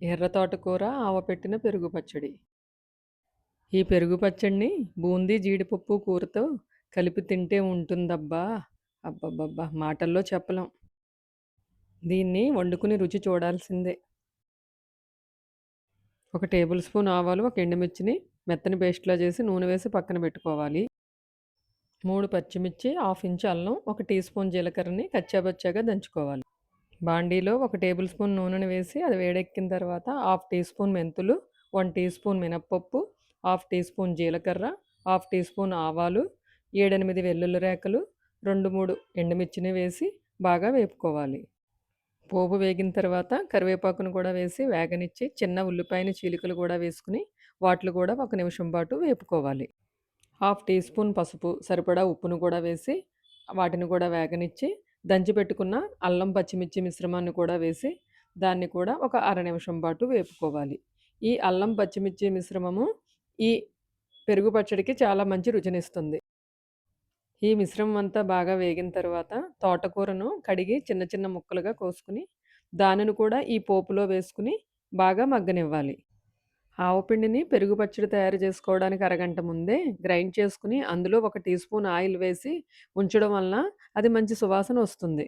ఎర్ర తోటకూర ఆవపెట్టిన పెరుగు పచ్చడి. ఈ పెరుగు పచ్చడిని బూందీ జీడిపప్పు కూరతో కలిపి తింటే ఉంటుందబ్బా! అబ్బబ్బబ్బా! మాటల్లో చెప్పలేం. దీన్ని వండుకుని రుచి చూడాల్సిందే. ఒక టేబుల్ స్పూన్ ఆవాలు, ఒక ఎండుమిర్చిని మెత్తని పేస్ట్‌లా చేసి నూనె వేసి పక్కన పెట్టుకోవాలి. 3 పచ్చిమిర్చి, హాఫ్ ఇంచు అల్లం, ఒక టీ స్పూన్ జీలకర్రని కచ్చాబచ్చాగా దంచుకోవాలి. బాండీలో ఒక టేబుల్ స్పూన్ నూనెను వేసి అది వేడెక్కిన తర్వాత హాఫ్ టీ స్పూన్ మెంతులు, 1 టీ స్పూన్ మినప్పప్పు, హాఫ్ టీ స్పూన్ జీలకర్ర, హాఫ్ టీ స్పూన్ ఆవాలు, 7, 8 వెల్లుల్లి రేఖలు, 2, 3 ఎండుమిర్చిని వేసి బాగా వేపుకోవాలి. పోపు వేగిన తర్వాత కరివేపాకును కూడా వేసి వేగనిచ్చి చిన్న ఉల్లిపాయని చీలికలు కూడా వేసుకుని వాటిని కూడా ఒక నిమిషం పాటు వేపుకోవాలి. హాఫ్ టీ స్పూన్ పసుపు, సరిపడా ఉప్పును కూడా వేసి వాటిని కూడా వేగనిచ్చి దంచి పెట్టుకున్న అల్లం పచ్చిమిర్చి మిశ్రమాన్ని కూడా వేసి దాన్ని కూడా ఒక అర నిమిషం పాటు వేపుకోవాలి. ఈ అల్లం పచ్చిమిర్చి మిశ్రమము ఈ పెరుగు పచ్చడికి చాలా మంచి రుచినిస్తుంది. ఈ మిశ్రమం అంతా బాగా వేగిన తర్వాత తోటకూరను కడిగి చిన్న చిన్న ముక్కలుగా కోసుకుని దానిని కూడా ఈ పోపులో వేసుకుని బాగా మగ్గనివ్వాలి. ఆవపిండిని పెరుగు పచ్చడి తయారు చేసుకోవడానికి అరగంట ముందే గ్రైండ్ చేసుకుని అందులో ఒక టీ స్పూన్ ఆయిల్ వేసి ఉంచడం వలన అది మంచి సువాసన వస్తుంది.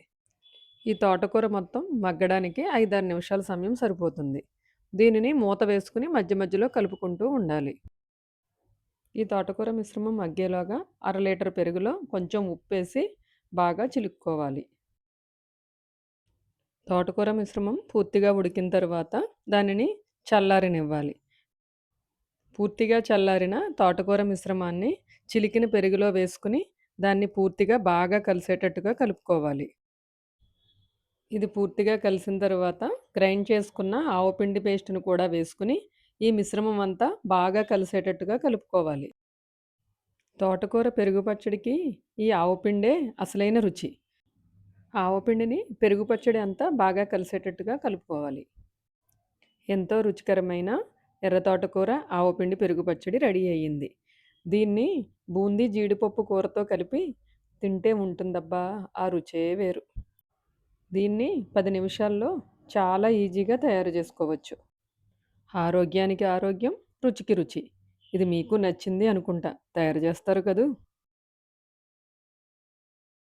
ఈ తోటకూర మొత్తం మగ్గడానికి 5, 6 నిమిషాల సమయం సరిపోతుంది. దీనిని మూత వేసుకుని మధ్య మధ్యలో కలుపుకుంటూ ఉండాలి. ఈ తోటకూర మిశ్రమం మగ్గేలోగా అర లీటర్ పెరుగులో కొంచెం ఉప్పేసి బాగా చిలుక్కోవాలి. తోటకూర మిశ్రమం పూర్తిగా ఉడికిన తర్వాత దానిని చల్లారనివ్వాలి. పూర్తిగా చల్లారిన తోటకూర మిశ్రమాన్ని చిలికిన పెరుగులో వేసుకుని దాన్ని పూర్తిగా బాగా కలిసేటట్టుగా కలుపుకోవాలి. ఇది పూర్తిగా కలిసిన తర్వాత గ్రైండ్ చేసుకున్న ఆవపిండి పేస్ట్‌ను కూడా వేసుకుని ఈ మిశ్రమం అంతా బాగా కలిసేటట్టుగా కలుపుకోవాలి. తోటకూర పెరుగు పచ్చడికి ఈ ఆవపిండే అసలైన రుచి. ఆవపిండిని పెరుగు పచ్చడి అంతా బాగా కలిసేటట్టుగా కలుపుకోవాలి. ఎంతో రుచికరమైన ఎర్ర తోటకూర ఆవపిండి పెరుగు పచ్చడి రెడీ అయ్యింది. దీన్ని బూందీ జీడిపప్పు కూరతో కలిపి తింటే ఉంటుందబ్బా! ఆ రుచే వేరు. దీన్ని 10 నిమిషాల్లో చాలా ఈజీగా తయారు చేసుకోవచ్చు. ఆరోగ్యానికి ఆరోగ్యం, రుచికి రుచి. ఇది మీకు నచ్చింది అనుకుంటా. తయారు చేస్తారు కదూ!